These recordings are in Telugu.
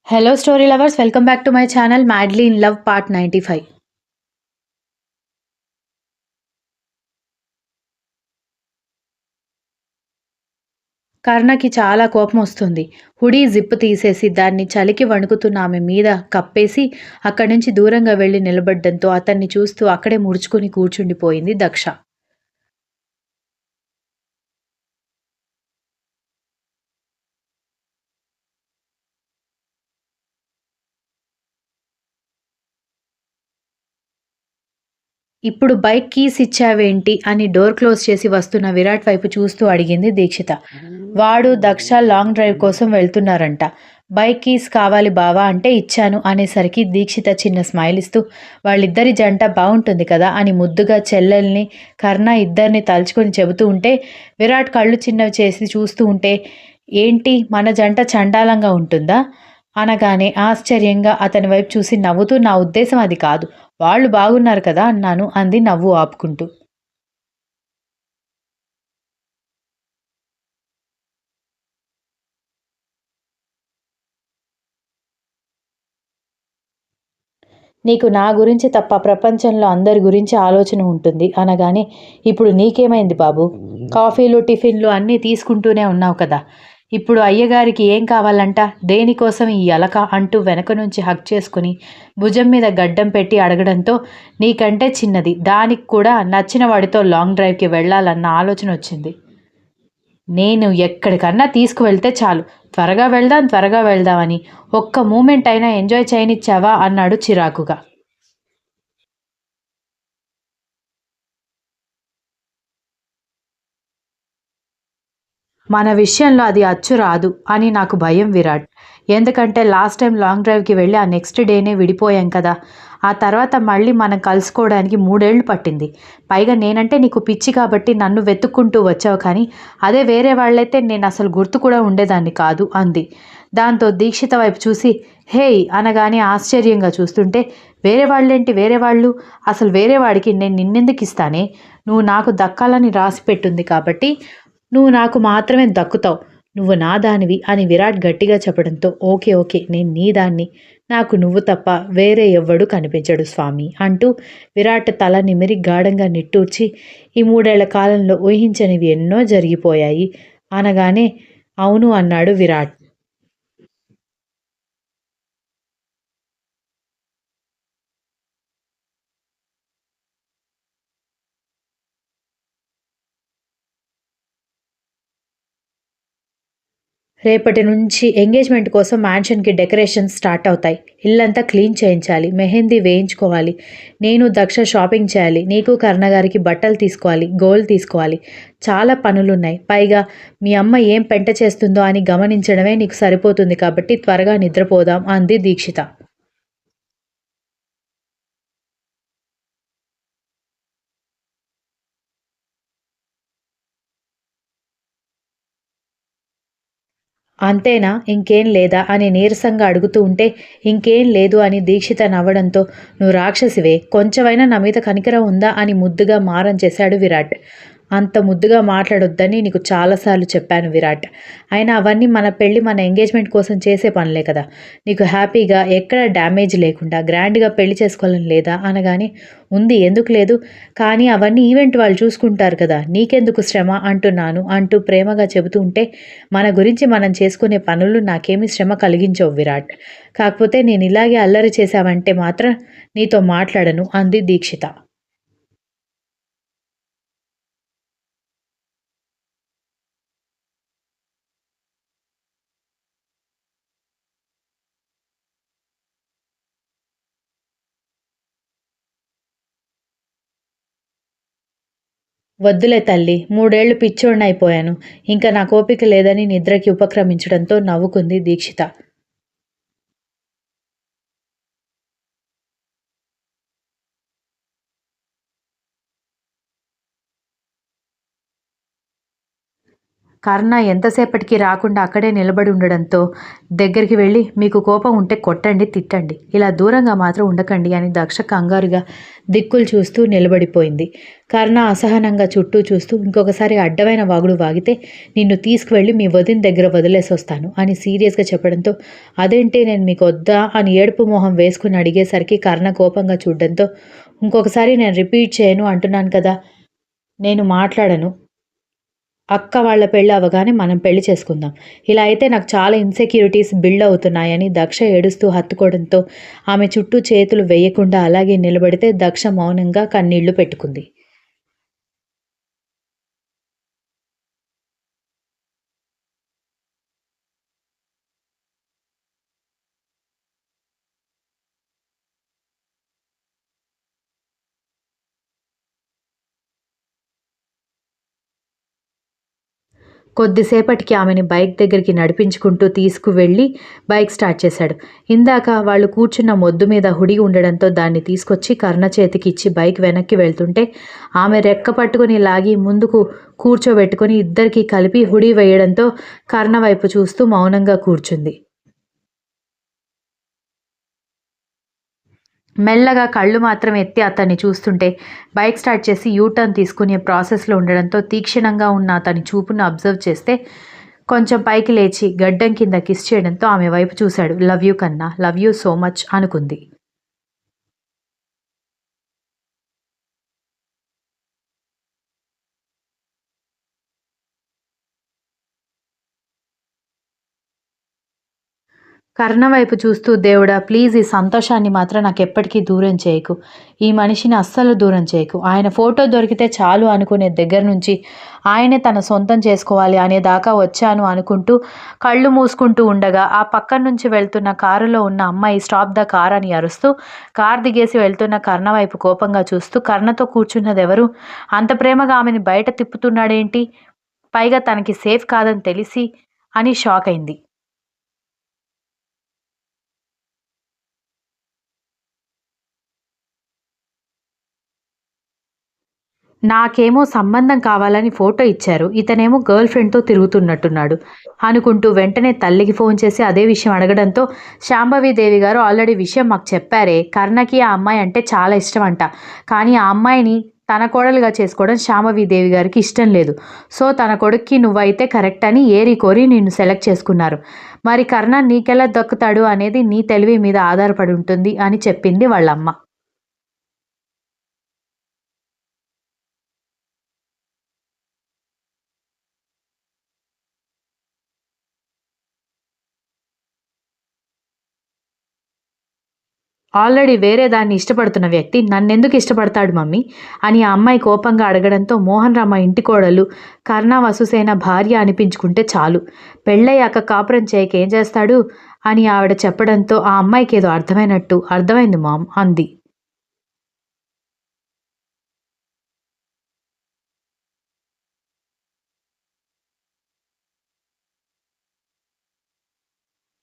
Hello, story lovers. Welcome back to my channel, Madly in Love, Part 95. కర్ణకి చాలా కోపమొస్తుంది. హుడీ జిప్ తీసేసి దాన్ని చలికి వణుకుతున్న ఆమె మీద కప్పేసి అక్కడి నుంచి దూరంగా వెళ్లి నిలబడ్డంతో అతన్ని చూస్తూ అక్కడే ముడుచుకుని కూర్చుండిపోయింది దక్ష. ఇప్పుడు బైక్ కీస్ ఇచ్చావేంటి అని డోర్ క్లోజ్ చేసి వస్తున్న విరాట్ వైపు చూస్తూ అడిగింది దీక్షిత. వాడు, దక్ష లాంగ్ డ్రైవ్ కోసం వెళ్తున్నారంట. బైక్ కీస్ కావాలి బావా అంటే ఇచ్చాను అనేసరికి దీక్షిత చిన్న స్మైల్ ఇస్తూ వాళ్ళిద్దరి జంట బావుంటుంది కదా అని ముద్దుగా చెల్లెల్ని, కర్ణ ఇద్దరిని తలుచుకొని చెబుతూ ఉంటే విరాట్ కళ్ళు చిన్నవి చేసి చూస్తూ ఉంటే ఏంటి మన జంట చండాలంగా ఉంటుందా? అనగానే ఆశ్చర్యంగా అతని వైపు చూసి నవ్వుతూ నా ఉద్దేశం అది కాదు. వాళ్ళు బాగున్నారు కదా అన్నాను అంది నవ్వు ఆపుకుంటూ. నీకు నా గురించి తప్ప ప్రపంచంలో అందరి గురించి ఆలోచన ఉంటుంది అనగానే ఇప్పుడు నీకేమైంది బాబు? కాఫీలు, టిఫిన్లు అన్నీ తీసుకుంటూనే ఉన్నావు కదా! ఇప్పుడు అయ్యగారికి ఏం కావాలంట? దేనికోసం ఈ అలక అంటూ వెనక నుంచి హగ్ చేసుకుని భుజం మీద గడ్డం పెట్టి అడగడంతో నీకంటే చిన్నది. దానికి కూడా నచ్చిన వాడితో లాంగ్ డ్రైవ్‌కి వెళ్ళాలన్న ఆలోచన వచ్చింది. నేను ఎక్కడికన్నా తీసుకువెళ్తే చాలు. త్వరగా వెళ్దాం, త్వరగా వెళ్దాం అని. ఒక్క మూమెంట్ అయినా ఎంజాయ్ చేయనిచ్చావా? అన్నాడు చిరాకుగా. మన విషయంలో అది అచ్చు రాదు అని నాకు భయం విరాట్. ఎందుకంటే లాస్ట్ టైం లాంగ్ డ్రైవ్‌కి వెళ్ళి ఆ నెక్స్ట్ డేనే విడిపోయాం కదా! ఆ తర్వాత మళ్ళీ మనం కలుసుకోవడానికి 3 ఏళ్లు పట్టింది. పైగా నేనంటే నీకు పిచ్చి కాబట్టి నన్ను వెతుక్కుంటూ వచ్చావు కానీ, అదే వేరే వాళ్ళైతే నేనసలు గుర్తు కూడా ఉండేదాన్ని కాదు అంది. దాంతో దీక్షిత వైపు చూసి హేయ్! అనగానే ఆశ్చర్యంగా చూస్తుంటే వేరే వాళ్ళేంటి వేరే వాళ్ళు? అసలు వేరే వాడికి నేను నిన్నెందుకిస్తానే? నువ్వు నాకు దక్కాలని రాసి పెట్టుంది కాబట్టి నువ్వు నాకు మాత్రమే దక్కుతావు. నువ్వు నా దానివి అని విరాట్ గట్టిగా చెప్పడంతో ఓకే. ఓకే. నేను నీ దాన్ని. నాకు నువ్వు తప్ప వేరే ఎవ్వడు కనిపించడు స్వామి అంటూ విరాట్ తల నిమిరి గాఢంగా నిట్టూర్చి ఈ 3 ఏళ్ల కాలంలో ఊహించనివి ఎన్నో జరిగిపోయాయి అనగానే అవును అన్నాడు విరాట్. రేపటి నుంచి ఎంగేజ్‌మెంట్ కోసం మ్యాన్షన్‌కి డెకరేషన్స్ స్టార్ట్ అవుతాయి. ఇల్లంతా క్లీన్ చేయించాలి. మెహందీ వేయించుకోవాలి. నేను, దక్ష షాపింగ్ చేయాలి. నీకు, కరుణగారికి బట్టలు తీసుకోవాలి. గోల్డ్ తీసుకోవాలి. చాలా పనులున్నాయి. పైగా మీ అమ్మ ఏం పెంట చేస్తుందో అని గమనించడమే నీకు సరిపోతుంది కాబట్టి త్వరగా నిద్రపోదాం అంది దీక్షిత. అంతేనా? ఇంకేం లేదా? అని నీరసంగా అడుగుతూ ఉంటే, ఇంకేం లేదు అని దీక్షిత నవ్వడంతో, నువ్వు రాక్షసివే! కొంచెమైనా నా మీద కనికరం ఉందా? అని ముద్దుగా మారం చేశాడు విరాట్. అంత ముద్దుగా మాట్లాడొద్దని నీకు చాలా సార్లు చెప్పాను విరాట్. అయినా అవన్నీ మన పెళ్లి, మన ఎంగేజ్‌మెంట్ కోసం చేసే పనులే కదా! నీకు హ్యాపీగా ఎక్కడ డ్యామేజ్ లేకుండా గ్రాండ్‌గా పెళ్లి చేసుకోవాలని లేదా? అనగానే, ఉంది ఎందుకు లేదు? కానీ అవన్నీ ఈవెంట్ వాళ్ళు చూసుకుంటారు కదా! నీకెందుకు శ్రమ అంటున్నాను అంటూ ప్రేమగా చెబుతూ ఉంటే, మన గురించి మనం చేసుకునే పనులు నాకేమీ శ్రమ కలిగించవు విరాట్. కాకపోతే నేనిలాగే అల్లరి చేశావంటే మాత్రం నీతో మాట్లాడను అంది దీక్షిత. వద్దులే తల్లి. 3 ఏళ్లు పిచ్చోడినయిపోయాను. ఇంక నాకోపిక లేదని నిద్రకి ఉపక్రమించడంతో నవ్వుకుంది దీక్షిత. కర్ణ ఎంతసేపటికి రాకుండా అక్కడే నిలబడి ఉండడంతో దగ్గరికి వెళ్ళి, మీకు కోపం ఉంటే కొట్టండి, తిట్టండి, ఇలా దూరంగా మాత్రం ఉండకండి అని దక్ష కంగారుగా దిక్కులు చూస్తూ నిలబడిపోయింది. కర్ణ అసహనంగా చుట్టూ చూస్తూ, ఇంకొకసారి అడ్డమైన వాగుడు వాగితే నిన్ను తీసుకువెళ్ళి మీ వదిన దగ్గర వదిలేసి వస్తాను అని సీరియస్గా చెప్పడంతో, అదేంటి నేను మీకు వద్దా అని ఏడుపు మొహం వేసుకుని అడిగేసరికి కర్ణ కోపంగా చూడడంతో, ఇంకొకసారి నేను రిపీట్ చేయను అంటున్నాను కదా, నేను మాట్లాడను, అక్క వాళ్ళ పెళ్ళి అవ్వగానే మనం పెళ్లి చేసుకుందాం, ఇలా అయితే నాకు చాలా ఇన్సెక్యూరిటీస్ బిల్డ్ అవుతున్నాయని దక్ష ఏడుస్తూ హత్తుకోవడంతో ఆమె చుట్టూ చేతులు వేయకుండా అలాగే నిలబడితే దక్ష మౌనంగా కన్నీళ్లు పెట్టుకుంది. కొద్దిసేపటికి ఆమెని బైక్ దగ్గరికి నడిపించుకుంటూ తీసుకువెళ్ళి బైక్ స్టార్ట్ చేశాడు. ఇందాక వాళ్ళు కూర్చున్న మొద్దు మీద హుడీ ఉండడంతో దాన్ని తీసుకొచ్చి కర్ణ చేతికి ఇచ్చి బైక్ వెనక్కి వెళ్తుంటే ఆమె రెక్క పట్టుకుని లాగి ముందుకు కూర్చోబెట్టుకుని ఇద్దరికీ కలిపి హుడీ వేయడంతో కర్ణ వైపు చూస్తూ మౌనంగా కూర్చుంది. మెల్లగా కళ్ళు మాత్రం ఎత్తి అతన్ని చూస్తుంటే బైక్ స్టార్ట్ చేసి యూటర్న్ తీసుకునే ప్రాసెస్లో ఉండడంతో తీక్షణంగా ఉన్న అతని చూపును అబ్జర్వ్ చేస్తే కొంచెం పైకి లేచి గడ్డం కింద కిస్ చేయడంతో ఆమె వైపు చూశాడు. లవ్ యూ కన్నా, లవ్ యూ సో మచ్ అనుకుంది. కర్ణ వైపు చూస్తూ, దేవుడా ప్లీజ్ ఈ సంతోషాన్ని మాత్రం నాకెప్పటికీ దూరం చేయకు, ఈ మనిషిని అస్సలు దూరం చేయకు, ఆయన ఫోటో దొరికితే చాలు అనుకునే దగ్గర నుంచి ఆయనే తన సొంతం చేసుకోవాలి అనేదాకా వచ్చాను అనుకుంటూ కళ్ళు మూసుకుంటూ ఉండగా ఆ పక్కన నుంచి వెళ్తున్న కారులో ఉన్న అమ్మాయి స్టాప్ ద కార్ అని అరుస్తూ కార్ దిగేసి వెళ్తున్న కర్ణ వైపు కోపంగా చూస్తూ, కర్ణతో కూర్చున్నదెవరు, అంత ప్రేమగా ఆమెని బయట తిప్పుతున్నాడేంటి, పైగా తనకి సేఫ్ కాదని తెలిసి అని షాక్ అయింది. నాకేమో సంబంధం కావాలని ఫోటో ఇచ్చారు, ఇతనేమో గర్ల్ ఫ్రెండ్తో తిరుగుతున్నట్టున్నాడు అనుకుంటూ వెంటనే తల్లికి ఫోన్ చేసి అదే విషయం అడగడంతో, శాంభవీదేవి గారు ఆల్రెడీ విషయం మాకు చెప్పారే, కర్ణకి ఆ అమ్మాయి అంటే చాలా ఇష్టం అంట, కానీ ఆ అమ్మాయిని తన కోడలుగా చేసుకోవడం శాంభవీదేవి గారికి ఇష్టం లేదు, సో తన కొడుక్కి నువ్వైతే కరెక్ట్ అని ఏరి కోరి నిన్ను సెలెక్ట్ చేసుకున్నారు, మరి కర్ణ నీకెలా దక్కుతాడు అనేది నీ తెలివి మీద ఆధారపడి ఉంటుంది అని చెప్పింది వాళ్ళమ్మ. ఆల్రెడీ వేరే దాన్ని ఇష్టపడుతున్న వ్యక్తి నన్నెందుకు ఇష్టపడతాడు మమ్మీ అని ఆ అమ్మాయి కోపంగా అడగడంతో, మోహన్ రామ ఇంటి కోడలు కర్ణ వసుసేన భార్య అనిపించుకుంటే చాలు, పెళ్ళయ్యాక కాపురం చేయక ఏం చేస్తాడు అని ఆవిడ చెప్పడంతో ఆ అమ్మాయికి ఏదో అర్థమైనట్టు, అర్థమైంది మామ్ అంది.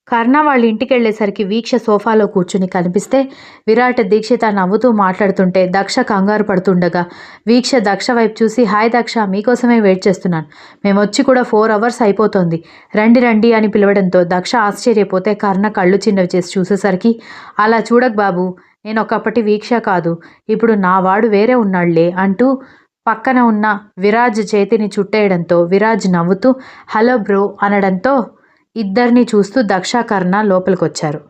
కర్ణ వాళ్ళ ఇంటికెళ్ళేసరికి వీక్ష సోఫాలో కూర్చుని కనిపిస్తే విరాట్ దీక్షిత నవ్వుతూ మాట్లాడుతుంటే దక్ష కంగారు పడుతుండగా వీక్ష దక్ష వైపు చూసి, హాయ్ దక్ష, మీకోసమే వెయిట్ చేస్తున్నాను, మేము వచ్చి కూడా 4 అవర్స్ అయిపోతుంది, రండి రండి అని పిలవడంతో దక్ష ఆశ్చర్యపోతే కర్ణ కళ్ళు చిన్నవి చేసి చూసేసరికి, అలా చూడకు బాబు, నేను ఒకప్పటి వీక్ష కాదు, ఇప్పుడు నా వాడు వేరే ఉన్నాళ్లే అంటూ పక్కన ఉన్న విరాజ్ చేతిని చుట్టేయడంతో విరాజ్ నవ్వుతూ హలో బ్రో అనడంతో ఇద్దరిని చూస్తూ దక్ష కర్ణ లోపలికొచ్చారు.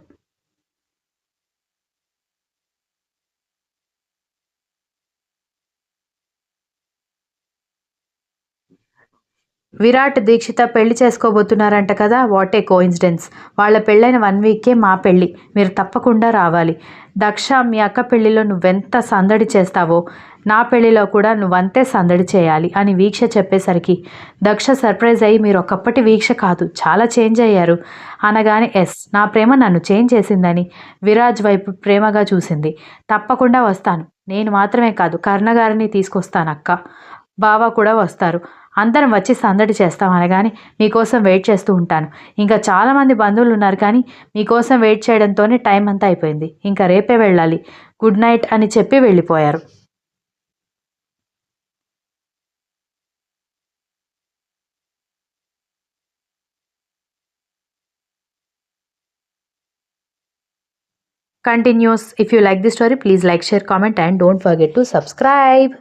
విరాట్ దీక్షిత పెళ్లి చేసుకోబోతున్నారంట కదా, వాట్ ఏ కోఇన్సిడెన్స్, వాళ్ళ పెళ్ళైన 1 వీక్కే మా పెళ్ళి, మీరు తప్పకుండా రావాలి, దక్ష మీ అక్క పెళ్లిలో నువ్వెంత సందడి చేస్తావో నా పెళ్లిలో కూడా నువ్వంతే సందడి చేయాలి అని వీక్ష చెప్పేసరికి దక్ష సర్ప్రైజ్ అయ్యి, మీరు ఒకప్పటి వీక్ష కాదు, చాలా చేంజ్ అయ్యారు అనగానే, ఎస్, నా ప్రేమ నన్ను చేంజ్ చేసిందని విరాజ్ వైపు ప్రేమగా చూసింది. తప్పకుండా వస్తాను, నేను మాత్రమే కాదు కర్ణగారిని తీసుకొస్తానక్క, బావ కూడా వస్తారు, అందరం వచ్చి సందడి చేస్తాం అనగానే, మీకోసం వెయిట్ చేస్తూ ఉంటాను, ఇంకా చాలామంది బంధువులు ఉన్నారు కానీ మీకోసం వెయిట్ చేయడంతోనే టైం అంతా అయిపోయింది, ఇంకా రేపే వెళ్ళాలి, గుడ్ నైట్ అని చెప్పి వెళ్ళిపోయారు. continues. If you like this story, please like, share, comment and don't forget to subscribe.